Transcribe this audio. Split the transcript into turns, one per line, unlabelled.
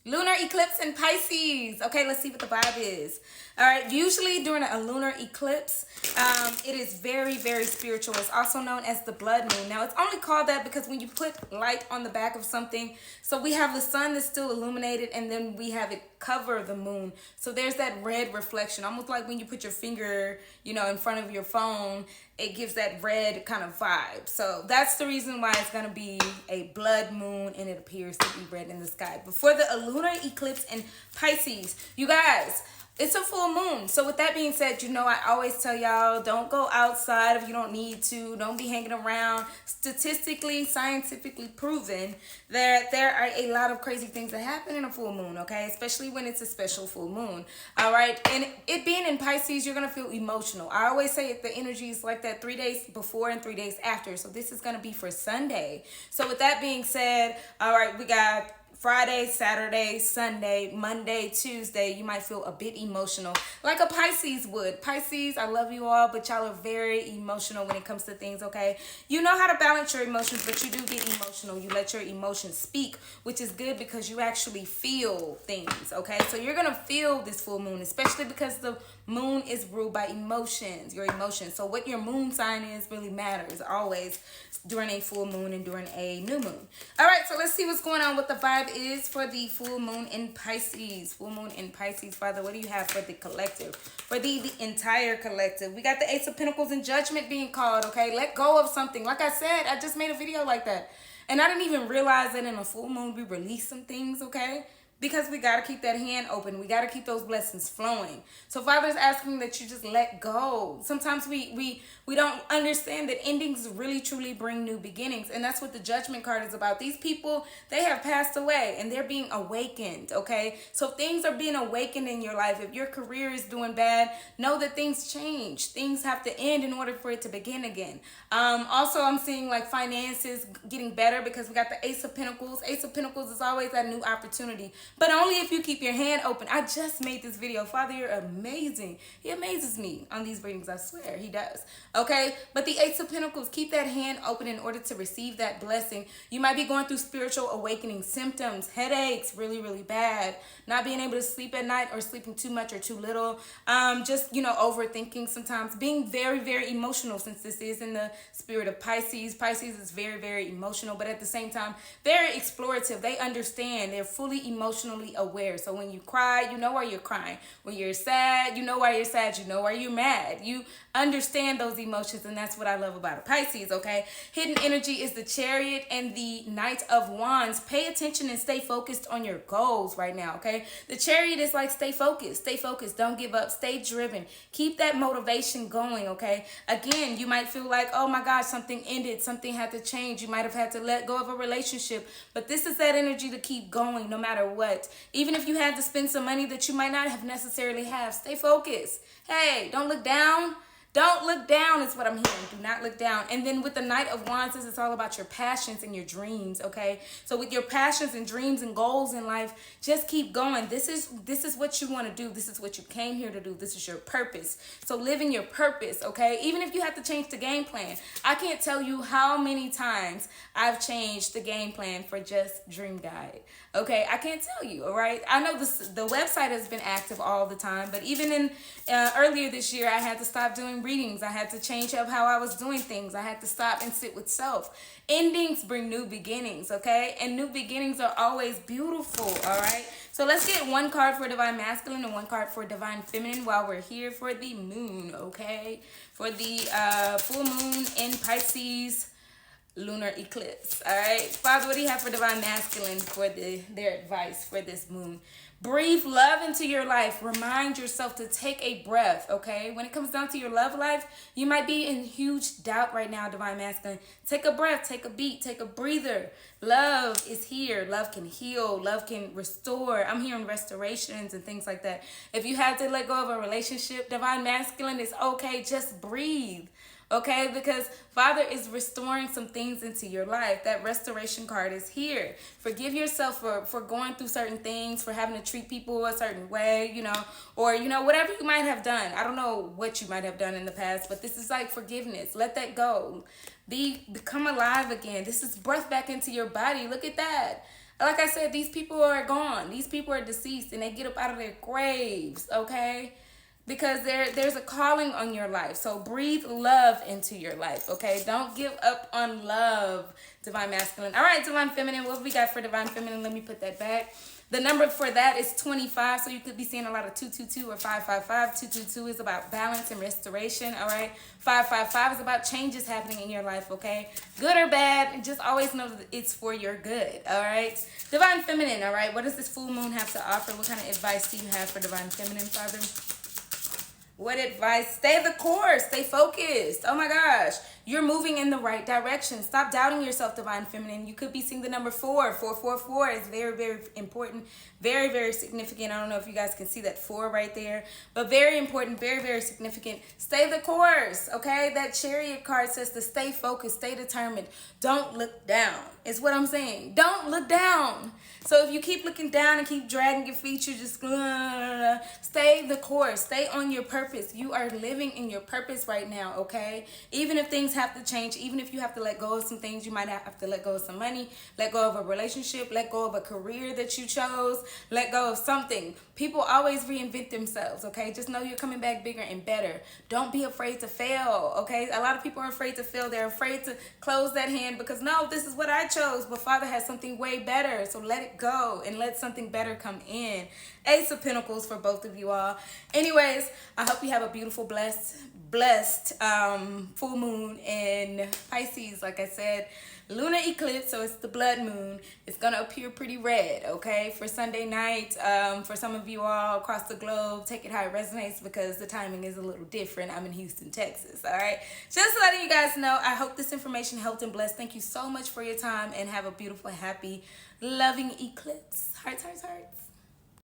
Lunar eclipse in Pisces. Okay, let's see what the vibe is. All right, usually during a lunar eclipse, it is very, very spiritual. It's also known as the blood moon. Now, it's only called that because when you put light on the back of something, so we have the sun that's still illuminated, and then we have it cover the moon. So there's that red reflection, almost like when you put your finger, in front of your phone, it gives that red kind of vibe. So that's the reason why it's going to be a blood moon, and it appears to be red in the sky. Before the lunar eclipse in Pisces, you guys, it's a full moon. So with that being said, I always tell y'all, don't go outside if you don't need to. Don't be hanging around. Statistically, scientifically proven that there are a lot of crazy things that happen in a full moon, okay? Especially when it's a special full moon, all right? And it being in Pisces, you're going to feel emotional. I always say the energy is like that 3 days before and 3 days after. So this is going to be for Sunday. So with that being said, all right, we got Friday, Saturday, Sunday, Monday, Tuesday, you might feel a bit emotional, like a Pisces would. Pisces, I love you all, but y'all are very emotional when it comes to things, okay? You know how to balance your emotions, but you do get emotional. You let your emotions speak, which is good because you actually feel things, okay? So you're going to feel this full moon, especially because the moon is ruled by emotions, your emotions. So what your moon sign is really matters always during a full moon and during a new moon. All right, so let's see what's going on, what the vibe is for the full moon in Pisces. Full moon in Pisces, Father, what do you have for the collective? For the entire collective. We got the Ace of Pentacles and Judgment being called, okay? Let go of something. Like I said, I just made a video like that. And I didn't even realize that in a full moon we release some things, okay? Because we got to keep that hand open. We got to keep those blessings flowing. So Father's asking that you just let go. Sometimes we don't understand that endings really truly bring new beginnings. And that's what the Judgment card is about. These people, they have passed away and they're being awakened, okay? So things are being awakened in your life. If your career is doing bad, know that things change. Things have to end in order for it to begin again. Also, I'm seeing like finances getting better because we got the Ace of Pentacles. Ace of Pentacles is always that new opportunity. But only if you keep your hand open. I just made this video. Father, you're amazing. He amazes me on these readings. I swear he does. Okay? But the Ace of Pentacles, keep that hand open in order to receive that blessing. You might be going through spiritual awakening symptoms, headaches, really, really bad. Not being able to sleep at night or sleeping too much or too little. Just, overthinking sometimes. Being very, very emotional since this is in the spirit of Pisces. Pisces is very, very emotional, but at the same time, very explorative. They understand. They're fully emotionally aware. So when you cry, you know why you're crying. When you're sad, you know why you're sad. You know why you're mad. You understand those emotions, and that's what I love about a Pisces, okay? Hidden energy is the Chariot and the Knight of Wands. Pay attention and stay focused on your goals right now, okay? The Chariot is like stay focused. Stay focused. Don't give up. Stay driven. Keep that motivation going, okay? Again, you might feel like, oh my gosh, something ended. Something had to change. You might have had to let go of a relationship, but this is that energy to keep going no matter what. Even if you had to spend some money that you might not have necessarily have, stay focused. Hey, don't look down. Don't look down is what I'm hearing. Do not look down. And then with the Knight of Wands, it's all about your passions and your dreams, okay? So with your passions and dreams and goals in life, just keep going. This is what you want to do. This is what you came here to do. This is your purpose. So live in your purpose, okay? Even if you have to change the game plan. I can't tell you how many times I've changed the game plan for just Dream Guide, okay? I can't tell you, all right? I know the website has been active all the time, but even in earlier this year, I had to stop doing readings. I had to change up how I was doing things. I had to stop and sit with self. Endings bring new beginnings, okay? And new beginnings are always beautiful, all right? So let's get one card for Divine Masculine and one card for Divine Feminine while we're here for the moon, okay? For the full moon in Pisces lunar eclipse, all right? Father, what do you have for Divine Masculine for their advice for this moon? Breathe love into your life. Remind yourself to take a breath, okay? When it comes down to your love life, you might be in huge doubt right now, Divine Masculine. Take a breath, take a beat, take a breather. Love is here. Love can heal. Love can restore. I'm hearing restorations and things like that. If you had to let go of a relationship, Divine Masculine, is okay. Just breathe. Okay, because Father is restoring some things into your life. That restoration card is here. Forgive yourself for going through certain things, for having to treat people a certain way, or, whatever you might have done. I don't know what you might have done in the past, but this is like forgiveness. Let that go. Become alive again. This is breath back into your body. Look at that. Like I said, these people are gone. These people are deceased and they get up out of their graves, okay? Because there's a calling on your life. So breathe love into your life, okay? Don't give up on love, Divine Masculine. All right, Divine Feminine, what we got for Divine Feminine? Let me put that back. The number for that is 25, so you could be seeing a lot of 222 or 555. 222 is about balance and restoration, all right? 555 is about changes happening in your life, okay? Good or bad, just always know that it's for your good, all right? Divine Feminine, all right? What does this full moon have to offer? What kind of advice do you have for Divine Feminine, Father? What advice? Stay the course. Stay focused. Oh my gosh. You're moving in the right direction. Stop doubting yourself, Divine Feminine. You could be seeing the number 4. 444 is very, very important. Very, very significant. I don't know if you guys can see that 4 right there. But very important. Very, very significant. Stay the course. Okay? That Chariot card says to stay focused. Stay determined. Don't look down. Is what I'm saying. Don't look down. So if you keep looking down and keep dragging your feet, you just stay the course. Stay on your purpose. You are living in your purpose right now, okay? Even if things have to change, even if you have to let go of some things, you might have to let go of some money, let go of a relationship, let go of a career that you chose, let go of something. People always reinvent themselves, okay? Just know you're coming back bigger and better. Don't be afraid to fail, okay? A lot of people are afraid to fail. They're afraid to close that hand because, no, this is what I chose, but Father has something way better, so let it go and let something better come in. Ace of Pentacles for both of you all. Anyways, I hope you have a beautiful, blessed full moon in Pisces. Like I said, lunar eclipse, so it's the blood moon. It's gonna appear pretty red, okay, for Sunday night. For some of you all across the globe, take it how it resonates because the timing is a little different. I'm in Houston, Texas. All right, just letting you guys know. I hope this information helped and blessed. Thank you so much for your time and have a beautiful, happy, loving eclipse. Hearts, hearts, hearts.